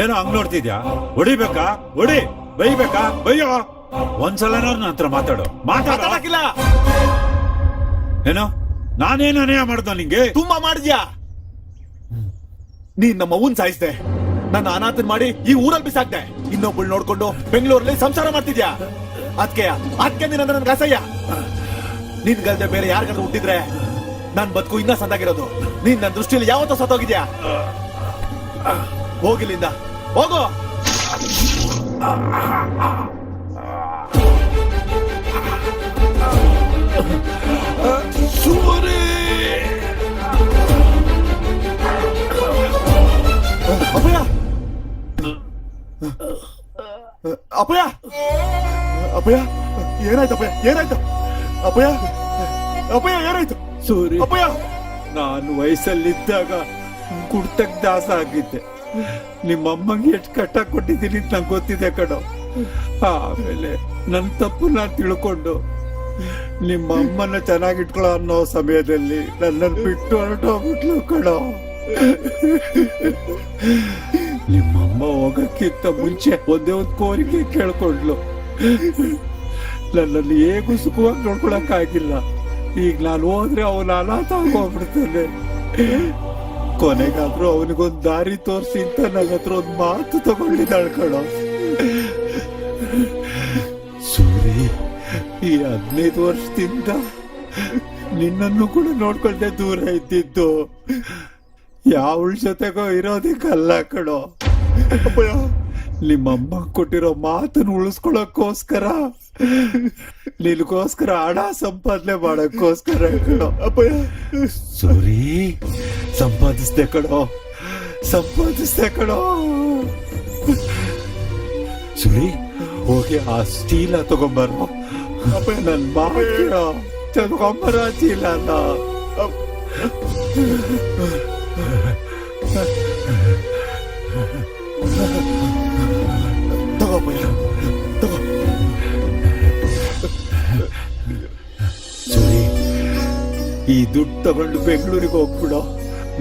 ಏನೋ ಹಂಗ್ ನೋಡ್ತಿದ್ಯಾ? ಹೊಡಿಬೇಕಾ? ಹೊಡಿ. ಬೈಬೇಕಾ? ಬೈಯೋ. ಒಂದ್ಸಲ ನನ್ನ ಹತ್ರ ಮಾತಾಡು. ಮಾತಾಡಕ್ಕಿಲ್ಲ. ಏನೋ ನಾನೇನು ಅನ್ಯಾಯ ಮಾಡ್ದ ನಿಂಗೆ? ತುಂಬಾ ಮಾಡಿದ್ಯಾ. ನೀನ್ ನಮ್ಮ ಅವ್ವನ್ ಸಾಯಿಸ್ದೆ, ನನ್ನ ಅನಾಥನ್ ಮಾಡಿ ಈ ಊರಲ್ಲಿ ಬಿಸಾಕ್ದೆ, ಇನ್ನೊಬ್ಬಳು ನೋಡ್ಕೊಂಡು ಬೆಂಗಳೂರಲ್ಲಿ ಸಂಸಾರ ಮಾಡ್ತಿದ್ಯಾ. ಅದಕ್ಕೆ ನೀನ್ ನನ್ಗೆ ಅಸಹ್ಯ. ನಿನ್ ಗಲ್ದೆ ಬೇರೆ ಯಾರಿಗಾದ್ರೂ ಹುಟ್ಟಿದ್ರೆ ನನ್ ಬದುಕು ಇನ್ನ ಸಂದಾಗಿರೋದು. ನೀನ್ ನನ್ನ ದೃಷ್ಟಿಯಲ್ಲಿ ಯಾವತ್ತೂ ಸತ್ತೋಗಿದ್ಯಾ. ಹೋಗಿಲ್ಲಿಂದ ಹೋಗೋ. ಸೂರಿ ಅಪ್ಪಯ್ಯ, ಅಪ್ಪಯ್ಯ, ಅಪ್ಪಯ್ಯ ಏನಾಯ್ತು? ಅಪ್ಪಯ್ಯ ಏನಾಯ್ತು? ಅಪ್ಪಯ್ಯ, ಅಪ್ಪಯ್ಯ ಏನಾಯ್ತು? ಸೂರಿ, ಅಪ್ಪಯ್ಯ, ನಾನು ವಯಸ್ಸಲ್ಲಿದ್ದಾಗ ಕುಡ್ತಕ್ ದಾಸ ಆಗಿದ್ದೆ. ನಿಮ್ಮಮ್ಮಂಗೆ ಎಷ್ಟು ಕಟ್ಟ ಕೊಟ್ಟಿದ್ದೀನಿ ಅಂತ ನಂಗೆ ಗೊತ್ತಿದೆ ಕಣೋ. ಆಮೇಲೆ ನನ್ನ ತಪ್ಪು ನಾನು ತಿಳ್ಕೊಂಡು ನಿಮ್ಮ ಅಮ್ಮನ ಚೆನ್ನಾಗಿಟ್ಕೊಳ್ಳೋ ಅನ್ನೋ ಸಮಯದಲ್ಲಿ ನನ್ನನ್ನು ಬಿಟ್ಟು ಹೊರಟೋಗ್ಬಿಟ್ಲು ಕಣೋ. ನಿಮ್ಮಮ್ಮ ಹೋಗಕ್ಕಿಂತ ಮುಂಚೆ ಒಂದೇ ಒಂದು ಕೋರಿಕೆ ಕೇಳ್ಕೊಂಡ್ಲು. ನನ್ನನ್ನು ಹೇಗೂ ಸುಖವಾಗಿ ನೋಡ್ಕೊಳಕ್ಕಾಗಿಲ್ಲ. ಈಗ ನಾನು ಹೋದ್ರೆ ಅವನ ಅನಾಥ ಆಗೋಗ್ಬಿಡ್ತಾನೆ. ಕೊನೆಗಾದ್ರೂ ಅವನಿಗೊಂದು ದಾರಿ ತೋರಿಸಿ ಅಂತ ನನ್ನ ಹತ್ರ ಒಂದು ಮಾತು ತಗೊಂಡಿದ್ದಾಳೆ ಕಣೋ. ಸೂರಿ, ಈ 15 ವರ್ಷದಿಂದ ನಿನ್ನನ್ನು ಕೂಡ ನೋಡ್ಕೊಳ್ದೆ ದೂರ ಇದ್ದಿದ್ದು. ಯಾವಳ ಜೊತೆಗೋ ಇರೋದಕ್ಕಲ್ಲ ಕಣೋ. ನಿಮ್ಮಮ್ಮ ಕೊಟ್ಟಿರೋ ಮಾತನ್ನು ಉಳಿಸ್ಕೊಳಕ್ಕೋಸ್ಕರ, ನಿನಗೋಸ್ಕರ ಹಣ ಸಂಪಾದನೆ ಮಾಡಕ್ಕೋಸ್ಕರ ಕಣೋ. ಅಪ್ಪಯ್ಯ, ಸೂರಿ, ಸಂಪಾದಿಸ್ದೆ ಕಣೋ, ಸಂಪಾದಿಸ್ದೆ ಕಣೋ. ಸೂರಿ, ಹೋಗಿ ಆ ಚೀಲ ತಗೊಂಬರೋ. ಅಪ್ಪಯ್ಯ, ನನ್ ಮಾಡ ತಗೊಂಬರ ಚೀಲನ. ತಗೋಪ್ಪಯ್ಯ, ತಗೋ. ಸೂರಿ, ಈ ದುಡ್ಡು ತಗೊಂಡು ಬೆಂಗಳೂರಿಗೆ ಹೋಗ್ಬಿಡೋ.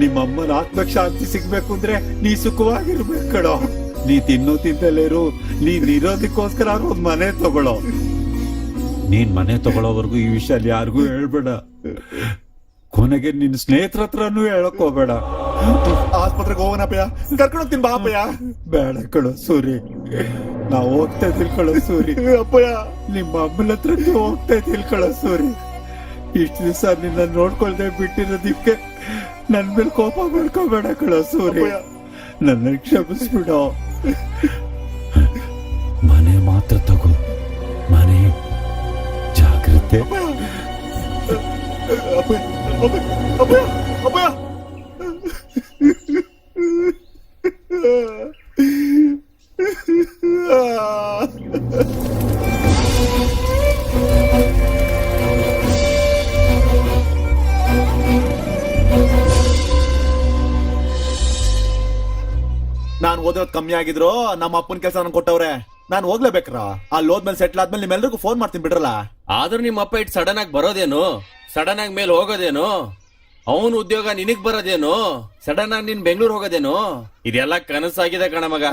ನಿಮ್ಮಮ್ಮನ ಆತ್ಮಕ್ಕೆ ಶಾಂತಿ ಸಿಗ್ಬೇಕು ಅಂದ್ರೆ ನೀ ಸುಖವಾಗಿರ್ಬೇಕು ಕಣೋ. ನೀ ತಿನ್ನಲೇರು, ನೀನ್ ಇರೋದಕ್ಕೋಸ್ಕರ ಒಂದ್ ಮನೆ ತಗೊಳ್ಳೋ. ನೀನ್ ಮನೆ ತಗೊಳ್ಳೋವರೆಗೂ ಈ ವಿಷಯ ಯಾರಿಗೂ ಹೇಳ್ಬೇಡ. ಕೊನೆಗೆ ನಿನ್ ಸ್ನೇಹಿತರ ಹತ್ರನೂ ಹೇಳಕ್ ಹೋಗ್ಬೇಡ. ಆಸ್ಪತ್ರೆಗೆ ಹೋಗೋಣಪ್ಪಯ್ಯ, ಕರ್ಕೊಂಡು ಹೋಗ್ತೀನಿ ಬಾ ಅಪ್ಪಯ್ಯ. ಬೇಡ ಕಣೋ ಸೂರಿ, ನಾವ್ ಹೋಗ್ತಾ ತಿಳ್ಕೊಳ್ಳೋ ಸೂರಿ. ಅಪ್ಪಯ್ಯ, ನಿಮ್ಮ ಅಮ್ಮನ ಹತ್ರಕ್ಕೆ ಹೋಗ್ತಾ ತಿಳ್ಕೊಳ್ಳೋ ಸೂರಿ. ಇಷ್ಟು ದಿವಸ ನಿನ್ನ ನೋಡ್ಕೊಳ್ದೆ ಬಿಟ್ಟಿರೋದಿಕ್ಕೆ ನನ್ ಮೇಲೆ ಕೋಪ ಮಾಡ್ಕೋಬೇಡ ಕಣೋ ಸೂರಿ. ನನ್ನ ಕ್ಷಮಿಸ್ಬಿಡೋ. ಮನೆ ಮಾತ್ರ ತಗೋ, ಮನೆ ಜಾಗ್ರತೆ. ಅಪ್ಪಯ್ಯ, ಅಪ್ಪಯ್ಯ, ಅಪ್ಪಯ್ಯ. ನಾನ್ ಓದಿರೋದ್ ಕಮ್ಮಿ ಆಗಿದ್ರು ನಮ್ಮ ಅಪ್ಪನ ಕೆಲಸ ನನ್ ಕೊಟ್ಟವ್ರೆ. ನಾನ್ ಹೋಗ್ಲೇಬೇಕ್ರ. ಅಲ್ಲಿ ಹೋದ್ಮೇಲೆ ಸೆಟ್ಲ್ ಆದ್ಮೇಲೆ ನಿಮ್ಮೆಲ್ರಿಗೂ ಫೋನ್ ಮಾಡ್ತೀನಿ ಬಿಡ್ರಲ್ಲ. ಆದ್ರೂ ನಿಮ್ಮ ಅಪ್ಪ ಇಟ್ ಸಡನ್ ಆಗಿ ಬರೋದೇನು, ಸಡನ್ ಆಗಿ ಮೇಲೆ ಹೋಗೋದೇನು, ಅವನ ಉದ್ಯೋಗ ನಿನಗ್ ಬರೋದೇನು, ಸಡನ್ ಆಗಿ ನೀನ್ ಬೆಂಗಳೂರು ಹೋಗೋದೇನು, ಇದೆಲ್ಲ ಕನಸಾಗಿದೆ ಕಣ ಮಗ.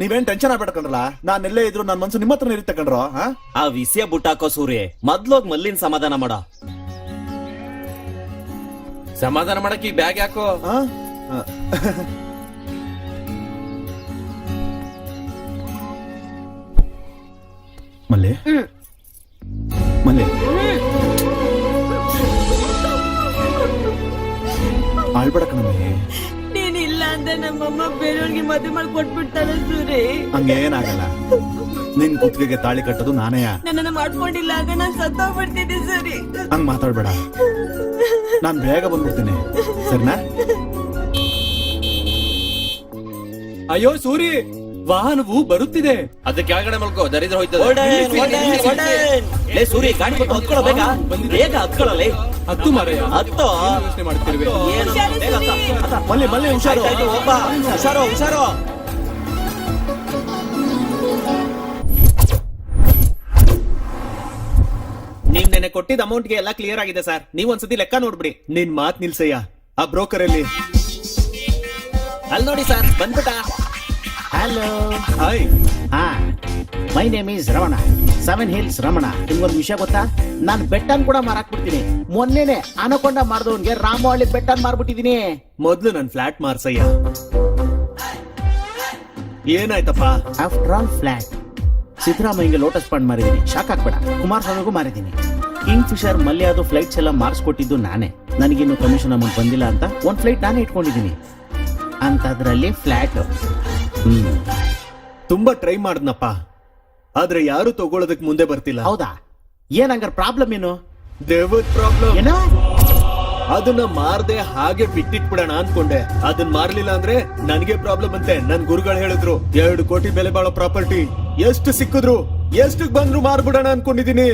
ನೀವೇನ್ ಟೆನ್ಷನ್ ಆಗ್ಬೇಡ್ಕಂಡ್ರಲ್ಲ. ನಾನ್ ಎಲ್ಲೇ ಇದ್ರು ನನ್ ಮನ್ಸು ನಿಮ್ಮ ಹತ್ರನೇ ಇರುತ್ತೆ ಕಣ್ರೋ. ಆ ವಿಷಯ ಬುಟ್ಟಾಕೋ ಸೂರ್ಯ, ಮೊದ್ಲೋಗ್ ಮಲ್ಲಿನ ಸಮಾಧಾನ ಮಾಡ. ಸಮಾಧಾನ ಮಾಡಕ್ ಈ ಬ್ಯಾಗ್ ಯಾಕೋ? ಮಲ್ಲೆ, ಮಲ್ಲೆ, ಆಳ್ಬೇಡ ಕಣಮ್ಮೆ. ನೀನಿಲ್ಲ ಅಂದ್ರೆ ನಮ್ಮಮ್ಮ ಬೇರೆಯವ್ರಿಗೆ ಮದುವೆ ಮಾಡಿ ಕೊಟ್ಬಿಡ್ತಾಳೆ ಸೂರಿ. ಹಂಗೇನಾಗಲ್ಲ. ನಿನ್ ಕುತ್ತಿಗೆಗೆ ತಾಳಿ ಕಟ್ಟೋದು ನಾನೇ. ನನ್ನನ್ನು ಮಾಡ್ಕೊಂಡಿಲ್ಲ ಆಗ ನಾನ್ ಸತ್ತೋಗ್ಬಿಡ್ತಿದ್ದೆ ಸೂರಿ. ಹಂಗ್ ಮಾತಾಡ್ಬೇಡ. ನಾನ್ ಬೇಗ ಬಂದ್ಬಿಡ್ತೀನಿ, ಸರಿನಾ? ಅಯ್ಯೋ ಸೂರಿ, ವಾಹನವು ಬರುತ್ತಿದೆ. ಅದಕ್ಕೆ ಕೆಳಗಡೆ ಮಲ್ಕೋ, ದರಿದ್ರ ಹೋಯ್ತದೆ. ಸೂರಿ, ಗಾಡಿ ಕೊಟ್ಟು ಹತ್ಕೊಳ್ಳೋ, ಬೇಗ ಬೇಗ ಹತ್ಕೊಳ್ಳಲಿ. ಹತ್ತು ಮಾರಯ್ಯ, ಹತ್ತೋ. ಯೋಚನೆ ಮಾಡ್ತಿರ್ವಿ. ಮಲ್ಲಿ, ಮಲ್ಲಿ, ಹುಷಾರು. ಒಬ್ಬ ಹುಷಾರೋ, ಹುಷಾರೋ. ನೀವ್ ನೆನೆ ಕೊಟ್ಟಿದ್ದ ಅಮೌಂಟ್ಗೆ ಎಲ್ಲ ಕ್ಲಿಯರ್ ಆಗಿದೆ ಸರ್. ನೀವ್ ಒಂದ್ಸತಿ ಲೆಕ್ಕ ನೋಡ್ಬಿಡಿ. ನಿನ್ ಮಾತ್ ನಿಲ್ಸಯ್ಯ. ಆ ಬ್ರೋಕರ್ ಅಲ್ಲಿ ಅಲ್ಲಿ ನೋಡಿ ಸರ್, ಬಂದ್ಬಿಟ್ಟ. ಹಲೋ. ಹಾಯ್. ಹಾ, my name is Ramana, 7 hills Ramana. ನಿಮ್ಗೊಂದು ವಿಷಯ ಗೊತ್ತಾ? ನಾನು ಬೆಟ್ಟನ್ ಕೂಡ ಮಾರಾಕ್ಬಿಡ್ತೀನಿ. ಮೊನ್ನೆನೆ ಅನಕೊಂಡ ಮಾರ್ದವನ್ಗೆ ರಾಮವಳ್ಳಿ ಬೆಟ್ಟನ್ ಮಾರ್ಬಿಟ್ಟಿದೀನಿ. ಮೊದ್ಲು ನನ್ ಫ್ಲಾಟ್ ಮಾರ್ಸಯ್ಯ. ಏನಾಯ್ತಪ್ಪ? After all flat. ಸಿದ್ದರಾಮಯ್ಯಗೆ ಲೋಟಸ್ ಫಂಡ್ ಮಾರಿದೀನಿ, ಶಾಕ್ ಆಗ್ಬೇಡ. ಕುಮಾರಸ್ವಾಮಿಗೂ ಮಾರಿದೀನಿ. ಕಿಂಗ್ ಫಿಶರ್ ಮಲ್ಯಾದು ಫ್ಲೈಟ್ಸ್ ಎಲ್ಲ ಮಾರ್ಸ್ಕೊಟ್ಟಿದ್ದು ನಾನೇ. ನನಗಿನ್ನು ಕಮಿಷನ್ ಅಮೌಂಟ್ ಬಂದಿಲ್ಲ ಅಂತ ಒಂದ್ ಫ್ಲೈಟ್ ನಾನೇ ಇಟ್ಕೊಂಡಿದ್ದೀನಿ. ಅಂತದ್ರಲ್ಲಿ ಫ್ಲಾಟ್. ತುಂಬಾ ಟ್ರೈ ಮಾಡ್ದನಪ್ಪ, ಆದ್ರೆ ಯಾರು ತಗೊಳ್ಳೋದಕ್ ಮುಂದೆ ಬರ್ತಿಲ್ಲ. ಹೌದಾ? ಏನಂಗಾರ ಪ್ರಾಬ್ಲಮ್ ಏನು? ದೇವದ್ ಪ್ರಾಬ್ಲಮ್. ಏನೋ ಅದನ್ನ ಮಾರ್ದೆ ಹಾಗೆ ಬಿಟ್ಟಿಟ್ಬಿಡೋಣ ಅನ್ಕೊಂಡೆ. ಅದನ್ನ ಮಾರ್ಲಿಲ್ಲ ಅಂದ್ರೆ ನನ್ಗೆ ಪ್ರಾಬ್ಲಮ್ ಅಂತೆ. ನನ್ ಗುರುಗಳು ಹೇಳಿದ್ರು 2 ಕೋಟಿ ಬೆಲೆ ಬಾಳೋ ಪ್ರಾಪರ್ಟಿ ಎಷ್ಟು ಸಿಕ್ಕಿದ್ರು ಎಷ್ಟಕ್ ಬಂದ್ರು ಮಾರ್ಬಿಡೋಣ ಅನ್ಕೊಂಡಿದೀನಿ.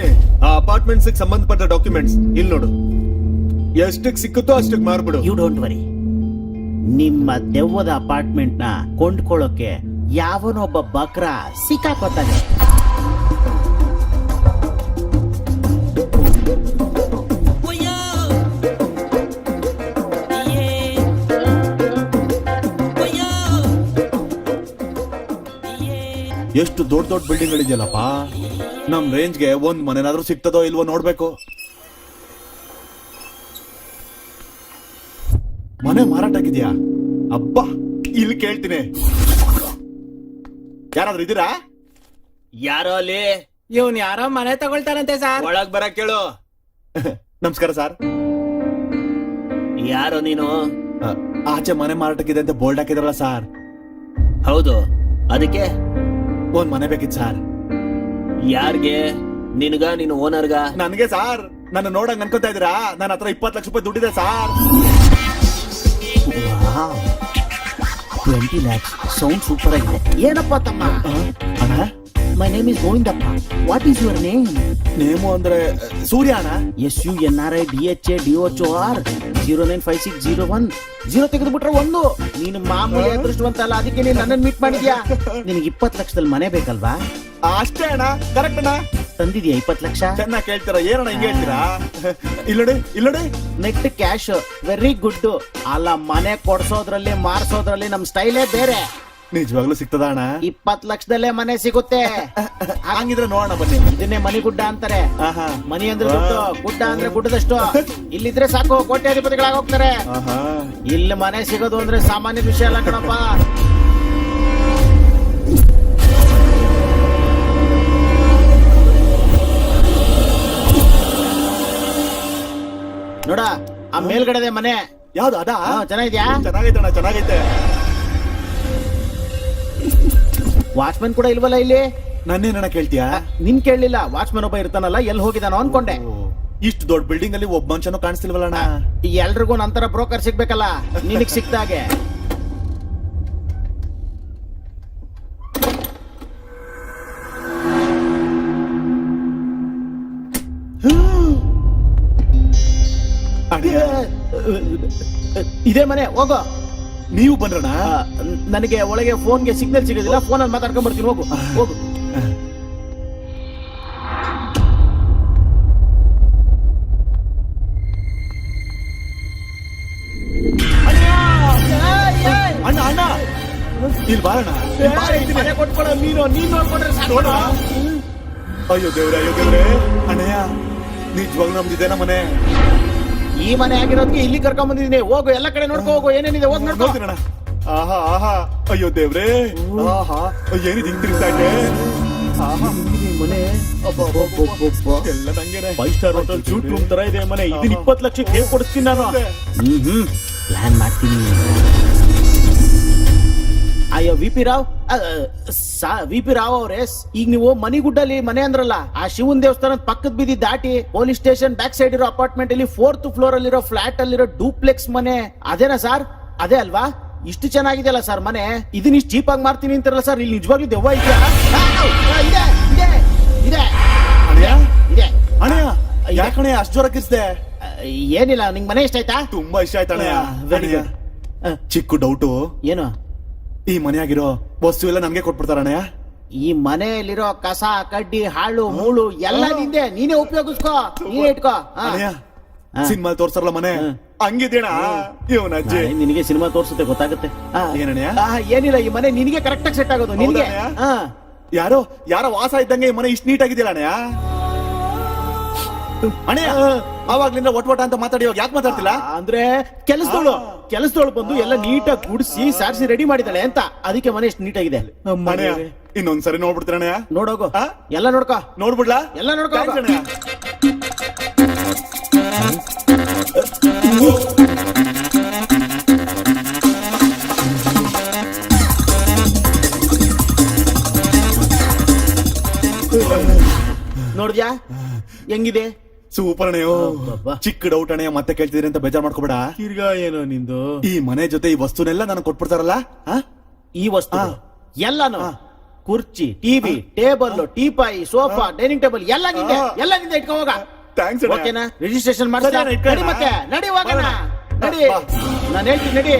ಆ ಅಪಾರ್ಟ್ಮೆಂಟ್ಸ್ ಸಂಬಂಧಪಟ್ಟ ಡಾಕ್ಯುಮೆಂಟ್ಸ್ ಇಲ್ಲಿ ನೋಡು. ಎಷ್ಟಕ್ ಸಿಕ್ಕುತ್ತೋ ಅಷ್ಟಕ್ ಮಾರ್ಬಿಡು. You don't worry. ನಿಮ್ಮ ದೆವ್ವದ ಅಪಾರ್ಟ್ಮೆಂಟ್ ನ ಕೊಂಡ್ಕೊಳ್ಳೋಕೆ ಯಾವನೊಬ್ಬ ಬಕ್ರ ಸಿಕ್ಕಾಕೋತಾನೆ. ಎಷ್ಟು ದೊಡ್ಡ ದೊಡ್ಡ ಬಿಲ್ಡಿಂಗ್ ಗಳಿದೆಯಲ್ಲಪ್ಪ. ನಮ್ ರೇಂಜ್ಗೆ ಒಂದ್ ಮನೆನಾದ್ರೂ ಸಿಗ್ತದೋ ಇಲ್ವೋ ನೋಡ್ಬೇಕು. ಮನೆ ಮಾರಾಟ ಆಗಿದ್ಯಾ? ಅಬ್ಬಾ, ಇಲ್ಲಿ ಕೇಳ್ತೀನಿ. ಯಾರಾದ್ರೂ ಇದೀರಾ? ಯಾರೋ ಅಲ್ಲಿ ಇವನ್ ಯಾರೋ ಮನೆ ತಗೊಳ್ತಾರಂತೆ ಸರ್. ಒಳಗ್ ಬರ ಕೇಳು. ನಮಸ್ಕಾರ ಸರ್. ಯಾರೋ ನೀನು? ಆಚೆ ಮನೆ ಮಾರಾಟಕ್ಕಿದೆ ಅಂತ ಬೋರ್ಡ್ ಹಾಕಿದ್ರಲ್ಲ ಸರ್. ಹೌದು, ಅದಕ್ಕೆ ಒಂದ್ ಮನೆ ಬೇಕಿತ್ತು ಸರ್. ಯಾರ್ಗೆ? ನಿನ್ಗ, ನಿನ್ ಓನರ್ಗ? ನನ್ಗೆ ಸರ್. ನನ್ನ ನೋಡಂಗ್ ಅನ್ಕೋತಾ ಇದೀರಾ? ನನ್ನ ಹತ್ರ 20 ಲಕ್ಷ ರೂಪಾಯಿ ದುಡ್ಡಿದೆ ಸರ್. 20 lakhs. ಸೌಂಡ್ ಸೂಪರ್ ಆಗಿದೆ. ಏನಪ್ಪ ತಮ್ಮ? ಅಣ್ಣ, my name is Govindappa. What is your name? Name ಅಂದ್ರೆ ಸೂರ್ಯ ಅಣ್ಣ. SUNRIDHADOHOR 095601 0 ತೆಗೆದುಬಿಟ್ರೆ 1. ನೀನು ಮಾಮೂಲಿ ಅದೃಷ್ಟವಂತ ಅಲ್ಲ, ಅದಕ್ಕೆ ನೀನು ನನ್ನನ್ನು ಮೀಟ್ ಮಾಡಿದ್ಯಾ. ನಿನಗೆ 20 ಲಕ್ಷದಲ್ಲಿ ಮನೆ ಬೇಕಲ್ವಾ? ಅಷ್ಟೇ ಅಣ್ಣ, ಕರೆಕ್ಟ್ ಅಣ್ಣ. ತಂದಿದ್ಯಾ 20 ಲಕ್ಷ? ಚೆನ್ನಾಗಿ ಕೇಳ್ತೀರಾ, ಏನಣ್ಣ ಹಿಂಗೆ ಹೇಳ್ತೀರಾ? ಇಲ್ಲೋಡಿ ನೆಟ್ ಕ್ಯಾಶ್. Very good. ಅಲ್ಲ, ಮನೆ ಕೊಡ್ಸೋದ್ರಲ್ಲಿ ಮಾರ್ಸೋದ್ರಲ್ಲಿ ನಮ್ ಸ್ಟೈಲೇ ಬೇರೆ. ನಿಜವಾಗ್ಲೂ ಸಿಗ್ತದ ಅಣ್ಣ? 20 ಲಕ್ಷದಲ್ಲೇ ಮನೆ ಸಿಗುತ್ತೆ. ಹಂಗಿದ್ರೆ ನೋಡೋಣ ಬನ್ನಿ. ಇದನ್ನೇ ಮನಿ ಗುಡ್ಡ ಅಂತಾರೆ. ಆಹಾ. ಮನಿ ಅಂದ್ರೆ ದುಡ್ಡು, ಗುಡ್ಡ ಅಂದ್ರೆ ಗುಡ್ಡದಷ್ಟು. ಇಲ್ಲಿದ್ರೆ ಸಾಕು, ಕೋಟ್ಯಾಧಿಪತಿಗಳಾಗೋಗ್ತಾರೆ. ಆಹಾ. ಇಲ್ಲಿ ಮನೆ ಸಿಗೋದು ಅಂದ್ರೆ ಸಾಮಾನ್ಯ ವಿಷಯ ಅಲ್ಲ ಕಣಪ್ಪ. ನೋಡ, ಆ ಮೇಲ್ಗಡೆ ಮನೆ ಯಾವ್ದು ಅದಾ? ಚೆನ್ನಾಗಿದ್ಯಾ? ಚೆನ್ನಾಗೈತೆ ಅಣ್ಣ, ಚೆನ್ನಾಗೈತೆ. ವಾಚ್ಮನ್ ಕೂಡ ಇಲ್ವಲ್ಲ ಇಲ್ಲಿ? ನನ್ನೇನಣ್ಣ ಕೇಳ್ತೀಯಾ? ನಿನ್ ಕೇಳಲಿಲ್ಲ. ವಾಚ್ಮನ್ ಒಬ್ಬ ಇರ್ತಾನಲ್ಲ, ಎಲ್ಲಿ ಹೋಗಿದಾನೋ ಅನ್ಕೊಂಡೆ. ಇಷ್ಟು ದೊಡ್ಡ ಬಿಲ್ಡಿಂಗ್ ಅಲ್ಲಿ ಒಬ್ಬ ಮನುಷ್ಯನೂ ಕಾಣಿಸ್ತಿಲ್ವಲ್ಲ ಅಣ್ಣ? ಎಲ್ರಿಗೂ ನಂತರ ಬ್ರೋಕರ್ ಸಿಗ್ಬೇಕಲ್ಲ, ನಿನಗ್ ಸಿಕ್ತಾಗೆ. ಇದೇ ಮನೆ, ಹೋಗೋ. ನೀವು ಬಂದ್ರಣ? ನನಗೆ ಒಳಗೆ ಫೋನ್ಗೆ ಸಿಗ್ನಲ್ ಸಿಗೋದಿಲ್ಲ, ಫೋನಲ್ಲಿ ಮಾತಾಡ್ಕೊಂಡ್ ಬರ್ತೀನಿ. ಹೋಗು ಹೋಗು. ಅಣ್ಣ ಅಣ್ಣ, ಇಲ್ಲಿ ಬಾರಣ್ಣ. ಮನೆ ಕೊಟ್ಕೊಳ್ಳೋ ನೀನು, ನೀನ್ ನೋಡ್ಕೊಂಡ್ರೆ ಸಾಕು. ಅಯ್ಯೋ ದೇವ್ರೆ, ಅಯ್ಯೋ ದೇವ್ರೆ. ಅಣ್ಣಯ್ಯ, ನಿಜವಾಗ್ಲೂ ನಮ್ದಿದೇನ ಮನೆ? ಈ ಮನೆ ಆಗಿರೋದಕ್ಕೆ ಇಲ್ಲಿ ಕರ್ಕೊಂಡ್ ಬಂದಿದ್ದೀನಿ. ಹೋಗು, ಎಲ್ಲ ಕಡೆ ನೋಡ್ಕೋ, ಹೋಗು. ಏನೇನಿದೆ ಹೋಗಿ ನೋಡ್ತೀನಣ್ಣ. ಆಹಾ ಆಹಾ, ಅಯ್ಯೋ ದೇವ್ರೆ. ಆಹಾ, ಏನಿದೆ ಹಿಂಗ್ ತಿರುಗ್ತಾ ಇದೆ? ಮನೆ ಎಲ್ಲ ನಂಗೇನೆ. 5 ಸ್ಟಾರ್ ಹೋಟೆಲ್ ಸೂಟ್ ರೂಮ್ ತರ ಇದೆ ಮನೆ. ಇದನ್ನ 20 ಲಕ್ಷಕ್ಕೆ ಹೇಗೆ ಕೊಡಿಸ್ತೀನಿ ನಾನು? ಪ್ಲಾನ್ ಮಾಡ್ತೀನಿ. ಅಯ್ಯೋ VP ರಾವ್, VP ರಾವ್ ಅವ್ರೆ, ಈಗ ನೀವು ಮನಿಗುಡ್ಡಲ್ಲಿ ಮನೆ ಅಂದ್ರಲ್ಲ, ಆ ಶಿವನ್ ದೇವಸ್ಥಾನದ ಪಕ್ಕದ ಬೀದಿ ದಾಟಿ ಪೊಲೀಸ್ ಸ್ಟೇಷನ್ ಬ್ಯಾಕ್ ಸೈಡ್ ಇರೋ ಅಪಾರ್ಟ್ಮೆಂಟ್ ಅಲ್ಲಿ 4th ಫ್ಲೋರ್ ಅಲ್ಲಿರೋ ಫ್ಲಾಟ್ ಅಲ್ಲಿರೋ ಡೂಪ್ಲೆಕ್ಸ್ ಮನೆ ಅದೇನಾ ಸರ್? ಅದೇ ಅಲ್ವಾ? ಇಷ್ಟು ಚೆನ್ನಾಗಿದೆಯಲ್ಲ ಸರ್ ಮನೆ. ಇದನ್ನ ಇಷ್ಟು ಚೀಪ್ ಆಗಿ ಮಾಡ್ತೀನಿ ಅಂತಾರಲ್ಲ ಸರ್, ಇಲ್ಲಿ ನಿಜವಾಗ್ಲೂ ದೆವ್ವ ಇದೆಯಾ? ಇದೆ ಇದೆ ಇದೆ ಅಣ್ಣಯ್ಯ, ಇದೆ. ಅಣ್ಣಯ್ಯ, ಯಾಕಣೆ ಅಷ್ಟು ಜೋರ ಕಿರ್ಸ್ದೆ? ಏನಿಲ್ಲ, ನಿಂಗ್ ಮನೆ ಇಷ್ಟ ಆಯ್ತಾ? ತುಂಬಾ ಇಷ್ಟ ಆಯ್ತು ಅಣ್ಣಯ್ಯ. Very good. ಚಿಕ್ಕ ಡೌಟು, ಏನು? ಈ ಮನೆಯಾಗಿರೋ ವಸ್ತು ಎಲ್ಲ ನಮ್ಗೆ ಕೊಟ್ಬಿಡ್ತಾರ ಅಣ್ಣಯ್ಯ? ಈ ಮನೆಯಲ್ಲಿರೋ ಕಸ ಕಡ್ಡಿ ಹಾಳು ಮೂಳು ಎಲ್ಲ ನಿಂದೆ, ನೀನೇ ಉಪಯೋಗಿಸ್ಕೋ, ನೀನೇ ಇಟ್ಕೋ. ಅಣ್ಣಯ್ಯ, ಸಿನಿಮಾ ತೋರ್ಸಲ್ಲ ಮನೆ ಹಂಗಿದೇಣ ಇವನ ಅಜ್ಜಿ ನಾಳೆ ನಿನಗೆ ಸಿನಿಮಾ ತೋರ್ಸುತ್ತೆ ಗೊತ್ತಾಗುತ್ತೆ ಏನಣ್ಣ? ಏನಿಲ್ಲ ಈ ಮನೆ ನಿನಗೆ ಕರೆಕ್ಟ್ ಆಗಿ ಸೆಟ್ ಆಗೋದು ನಿನಗೆ ಹೌದಾ? ಯಾರೋ ವಾಸ ಇದ್ದಂಗೆ ಈ ಮನೆ ಇಷ್ಟು ನೀಟಾಗಿದೆಯಲ್ಲ ಅಣ್ಣಯ್ಯ ಅಣ್ಣಯ್ಯ ಅವಾಗ್ಲಿಂದ ಒಟ್ ಅಂತ ಮಾತಾಡಿ ಇವಾಗ ಯಾಕೆ ಮಾತಾಡ್ತಿಲ್ಲ? ಅಂದ್ರೆ ಕೆಲಸದೋಳು ಬಂದು ಎಲ್ಲ ನೀಟಾಗಿ ಗುಡಿಸಿ ಸಾರಿಸಿ ರೆಡಿ ಮಾಡಿದಾಳೆ ಅಂತ ಅದಕ್ಕೆ ಮನೆ ಎಷ್ಟು ನೀಟಾಗಿದೆ ಅಣ್ಣಯ್ಯ ಇನ್ನೊಂದ್ಸರಿ ನೋಡ್ಬಿಡ್ತೀರ ಅಣ್ಣಯ್ಯ? ನೋಡೋಗು ಆ? ಎಲ್ಲ ನೋಡ್ಕೋ ನೋಡ್ಬಿಡ್ಲಾ? ಎಲ್ಲ ನೋಡ್ಕೋ Thanks ಅಣ್ಣಯ್ಯ. ನೋಡಿದ್ಯಾ ಹೆಂಗಿದೆ ಸೂಪರ್ ಅಣ್ಣಯ್ಯೋ ಅಬ್ಬಬ್ಬಾ. ಚಿಕ್ಕ ಡೌಟ್ ಅಣ್ಣಯ್ಯ ಮತ್ತೆ ಕೇಳ್ತಿದ್ರಿ ಅಂತ ಬೇಜಾರ್ ಮಾಡ್ಕೋಬೇಡ. ತಿರ್ಗಾ ಏನೋ ನಿಂದು ಈ ಮನೆ ಜೊತೆ ಈ ವಸ್ತುನೆಲ್ಲ ನನಗೆ ಕೊಟ್ಬಿಡ್ತಾರಲ್ಲ ಆ? ಈ ವಸ್ತು ಎಲ್ಲಾನು ಕುರ್ಚಿ TV table teapoy sofa dining table ಎಲ್ಲ ನಿಂದೆ ಇಟ್ಕೋ ಹೋಗ ಥ್ಯಾಂಕ್ಸ್ ಅಣ್ಣ. ಓಕೆನಾ ರಿಜಿಸ್ಟ್ರೇಷನ್ ಸರಿ ಅಣ್ಣ, ಮಾಡಿ ಇಟ್ಕೊಳ್ಳೋಣ. ಮತ್ತೆ ನಡಿ ಹೋಗೋಣ ನಡಿ ಬಾ. ನಾನು ಹೇಳ್ತೀನಿ ನಡಿ